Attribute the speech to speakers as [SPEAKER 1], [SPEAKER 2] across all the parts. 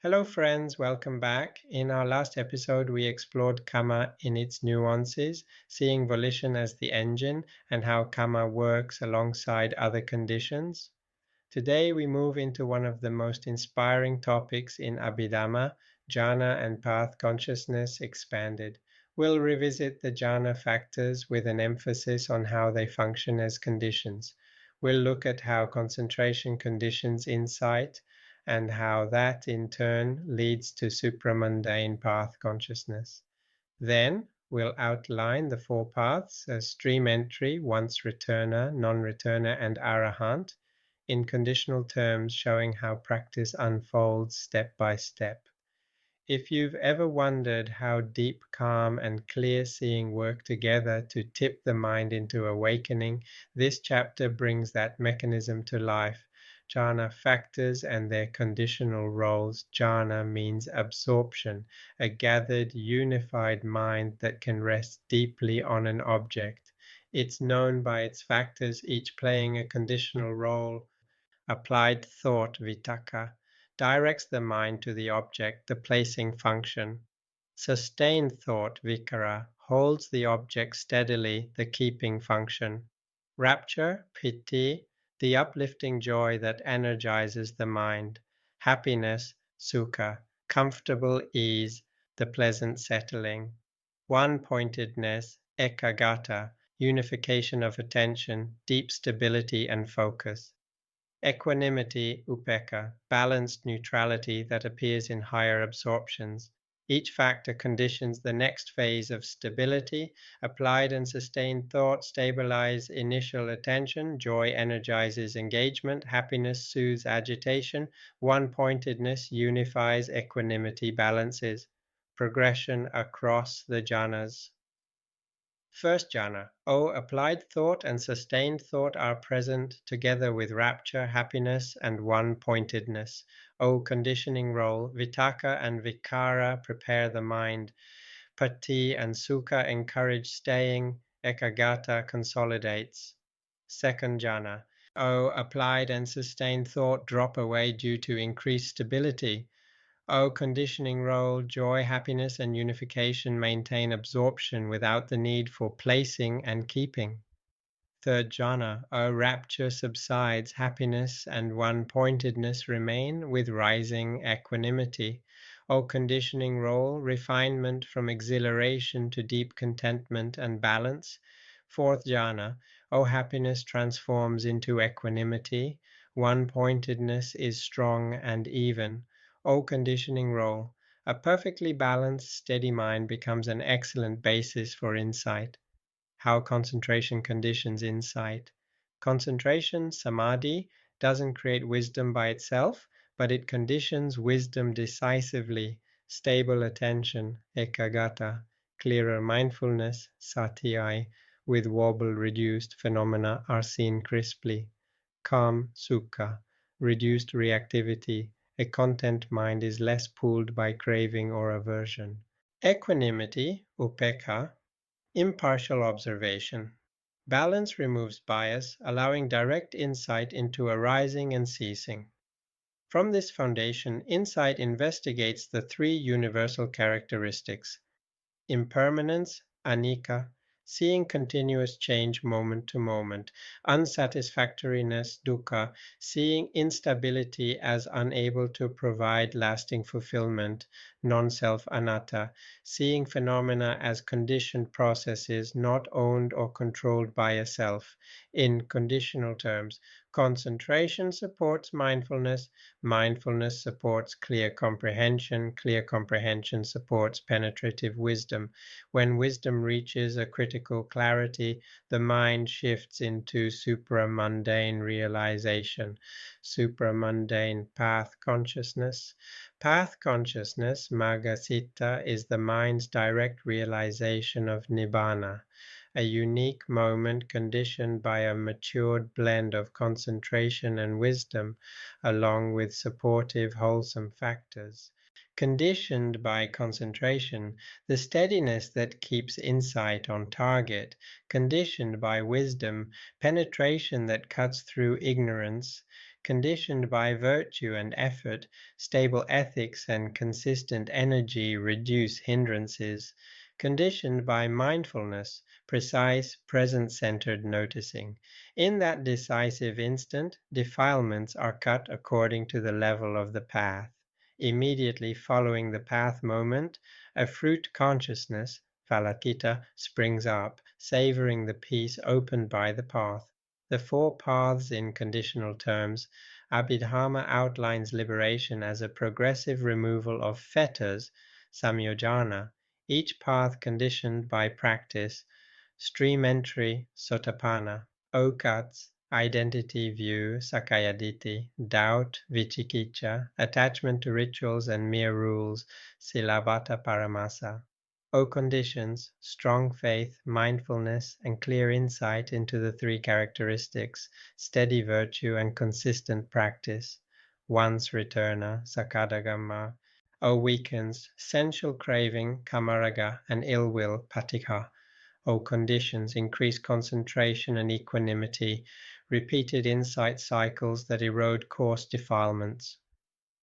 [SPEAKER 1] Hello, friends, welcome back. In our last episode, we explored karma in its nuances, seeing volition as the engine and how karma works alongside other conditions. Today, we move into one of the most inspiring topics in Abhidhamma, jhana and path consciousness expanded. We'll revisit the jhana factors with an emphasis on how they function as conditions. We'll look at how concentration conditions insight and how that in turn leads to supramundane path consciousness. Then we'll outline the four paths as stream entry, once returner, non-returner, and arahant, in conditional terms showing how practice unfolds step by step. If you've ever wondered how deep calm and clear seeing work together to tip the mind into awakening, this chapter brings that mechanism to life. Jhana factors and their conditional roles. Jhana means absorption, a gathered, unified mind that can rest deeply on an object. It's known by its factors, each playing a conditional role. Applied thought vitakka directs the mind to the object, the placing function. Sustained thought vikara holds the object steadily, the keeping function. Rapture piti, the uplifting joy that energizes the mind. Happiness sukha, comfortable ease, the pleasant settling. One-pointedness ekagata, unification of attention, deep stability and focus. Equanimity, upekkha, balanced neutrality that appears in higher absorptions. Each factor conditions the next phase of stability. Applied and sustained thought stabilize initial attention. Joy energizes engagement. Happiness soothes agitation. One-pointedness unifies equanimity, balances. Progression across the jhanas. First jhana. Applied thought and sustained thought are present together with rapture, happiness, and one-pointedness. Conditioning role. Vitakka and vikara prepare the mind. Pati and sukha encourage staying. Ekagata consolidates. Second jhana. Applied and sustained thought drop away due to increased stability. Conditioning role, joy, happiness, and unification maintain absorption without the need for placing and keeping. Third jhana, rapture subsides, happiness and one-pointedness remain with rising equanimity. Conditioning role, refinement from exhilaration to deep contentment and balance. Fourth jhana, happiness transforms into equanimity. One-pointedness is strong and even. Conditioning role, a perfectly balanced, steady mind becomes an excellent basis for insight. How concentration conditions insight. Concentration, samadhi, doesn't create wisdom by itself, but it conditions wisdom decisively. Stable attention, ekagata, clearer mindfulness, sati, with wobble reduced, phenomena are seen crisply. Calm, sukha, reduced reactivity, a content mind is less pulled by craving or aversion. Equanimity, upekkha, impartial observation. Balance removes bias, allowing direct insight into arising and ceasing. From this foundation, insight investigates the three universal characteristics: impermanence, anicca, seeing continuous change moment to moment; unsatisfactoriness, dukkha, seeing instability as unable to provide lasting fulfillment; non-self, anatta, seeing phenomena as conditioned processes not owned or controlled by a self. In conditional terms, concentration supports mindfulness, mindfulness supports clear comprehension supports penetrative wisdom. When wisdom reaches a critical clarity, the mind shifts into supramundane realization. Supramundane path consciousness. Path consciousness, Magasitta, is the mind's direct realization of nibbana, a unique moment conditioned by a matured blend of concentration and wisdom, along with supportive, wholesome factors. Conditioned by concentration, the steadiness that keeps insight on target; conditioned by wisdom, penetration that cuts through ignorance; Conditioned by virtue and effort, stable ethics and consistent energy reduce hindrances. Conditioned by mindfulness, precise, present-centered noticing. In that decisive instant, defilements are cut according to the level of the path. Immediately following the path moment, a fruit consciousness, phalakita, springs up, savoring the peace opened by the path. The four paths in conditional terms, Abhidharma outlines liberation as a progressive removal of fetters, samyojana, each path conditioned by practice, stream entry, sotapanna, okats, identity view, sakayaditi, doubt, vicikicca, attachment to rituals and mere rules, silavata paramasa. O conditions, strong faith, mindfulness, and clear insight into the three characteristics, steady virtue and consistent practice. Once returner, sakadagamma. O weakens, sensual craving, kamaraga, and ill will, patikha. O conditions, increased concentration and equanimity, repeated insight cycles that erode coarse defilements.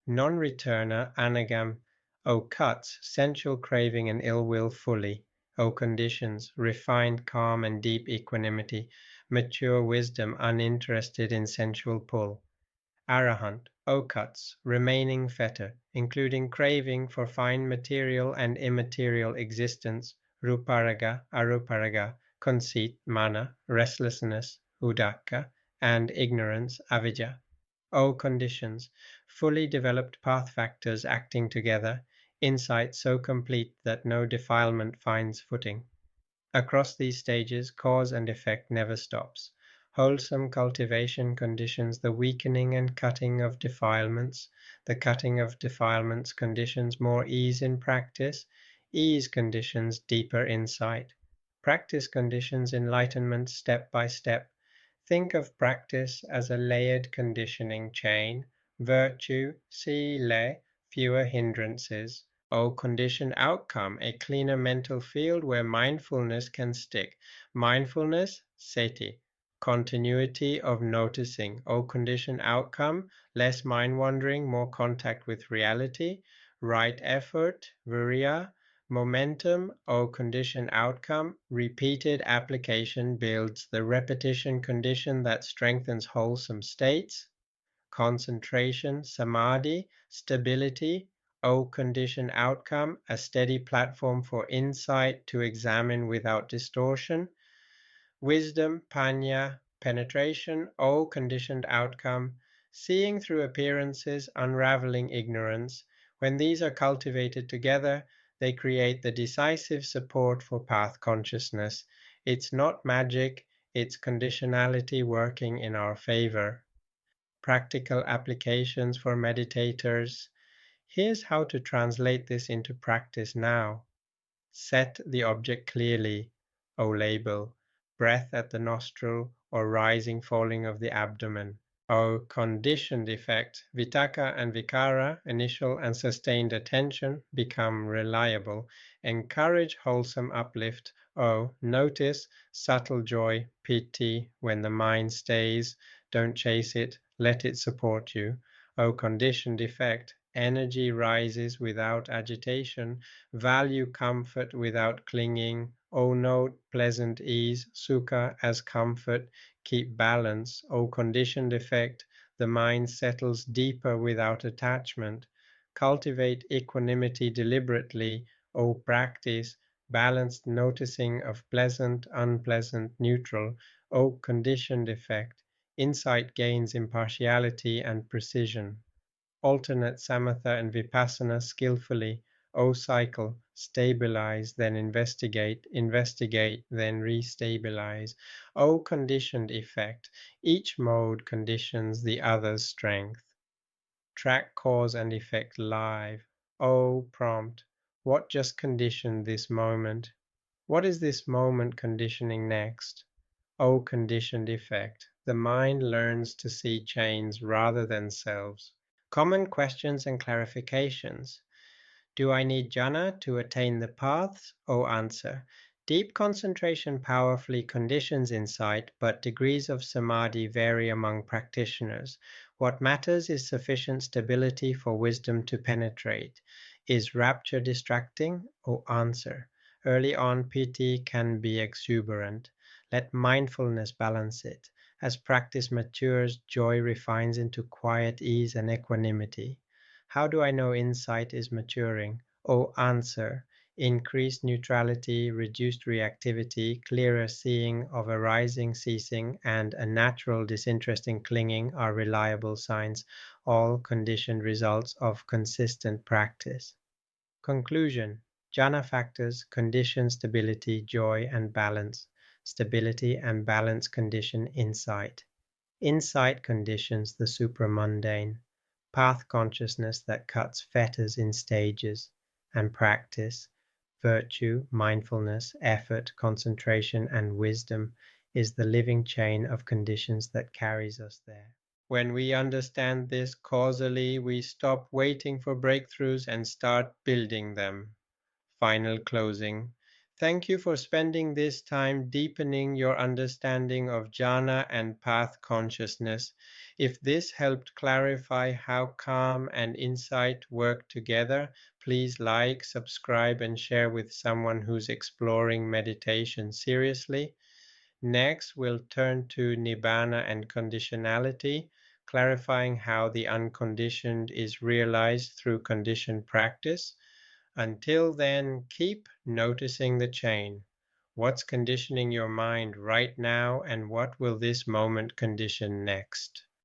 [SPEAKER 1] Non-returner, anagam, O cuts, sensual craving and ill will fully. O conditions, refined calm and deep equanimity, mature wisdom uninterested in sensual pull. Arahant, O cuts, remaining fetter, including craving for fine material and immaterial existence, ruparaga, aruparaga, conceit, mana, restlessness, udaka, and ignorance, avidya. O conditions, fully developed path factors acting together, insight so complete that no defilement finds footing. Across these stages, cause and effect never stops. Wholesome cultivation conditions the weakening and cutting of defilements. The cutting of defilements conditions more ease in practice. Ease conditions deeper insight. Practice conditions enlightenment step by step. Think of practice as a layered conditioning chain. Virtue, sila, fewer hindrances. O conditioned outcome, a cleaner mental field where mindfulness can stick. Mindfulness, sati. Continuity of noticing. O conditioned outcome, less mind wandering, more contact with reality. Right effort, virya. Momentum, O conditioned outcome, repeated application builds the repetition condition that strengthens wholesome states. Concentration, samadhi, stability, O conditioned outcome, a steady platform for insight to examine without distortion. Wisdom, panya, penetration, O conditioned outcome, seeing through appearances, unraveling ignorance. When these are cultivated together, they create the decisive support for path consciousness. It's not magic, it's conditionality working in our favor. Practical applications for meditators. Here's how to translate this into practice now. Set the object clearly, O label, breath at the nostril or rising falling of the abdomen. O conditioned effect, vitaka and vikara, initial and sustained attention, become reliable. Encourage wholesome uplift. O notice subtle joy, piti, when the mind stays. Don't chase it, let it support you. O conditioned effect, energy rises without agitation. Value comfort without clinging. O note pleasant ease, sukha as comfort. Keep balance. O conditioned effect, the mind settles deeper without attachment. Cultivate equanimity deliberately. O practice, balanced noticing of pleasant, unpleasant, neutral. O conditioned effect, insight gains impartiality and precision. Alternate samatha and vipassana skillfully. O cycle, stabilize, then investigate, investigate, then restabilize. O conditioned effect, each mode conditions the other's strength. Track cause and effect live. O prompt, what just conditioned this moment? What is this moment conditioning next? O conditioned effect, the mind learns to see chains rather than selves. Common questions and clarifications. Do I need jhana to attain the paths? O answer. Deep concentration powerfully conditions insight, but degrees of samadhi vary among practitioners. What matters is sufficient stability for wisdom to penetrate. Is rapture distracting? Oh, answer. Early on, piti can be exuberant. Let mindfulness balance it. As practice matures, joy refines into quiet ease and equanimity. How do I know insight is maturing? Oh, answer. Increased neutrality, reduced reactivity, clearer seeing of arising, ceasing, and a natural disinteresting clinging are reliable signs, all conditioned results of consistent practice. Conclusion: Jhana factors condition stability, joy, and balance. Stability and balance condition insight. Insight conditions the supramundane, path consciousness that cuts fetters in stages, and practice, virtue, mindfulness, effort, concentration, and wisdom is the living chain of conditions that carries us there. When we understand this causally, we stop waiting for breakthroughs and start building them. Final closing. Thank you for spending this time deepening your understanding of jhana and path consciousness. If this helped clarify how calm and insight work together, please like, subscribe, and share with someone who's exploring meditation seriously. Next, we'll turn to nibbana and conditionality, clarifying how the unconditioned is realized through conditioned practice. Until then, keep noticing the chain. What's conditioning your mind right now, and what will this moment condition next?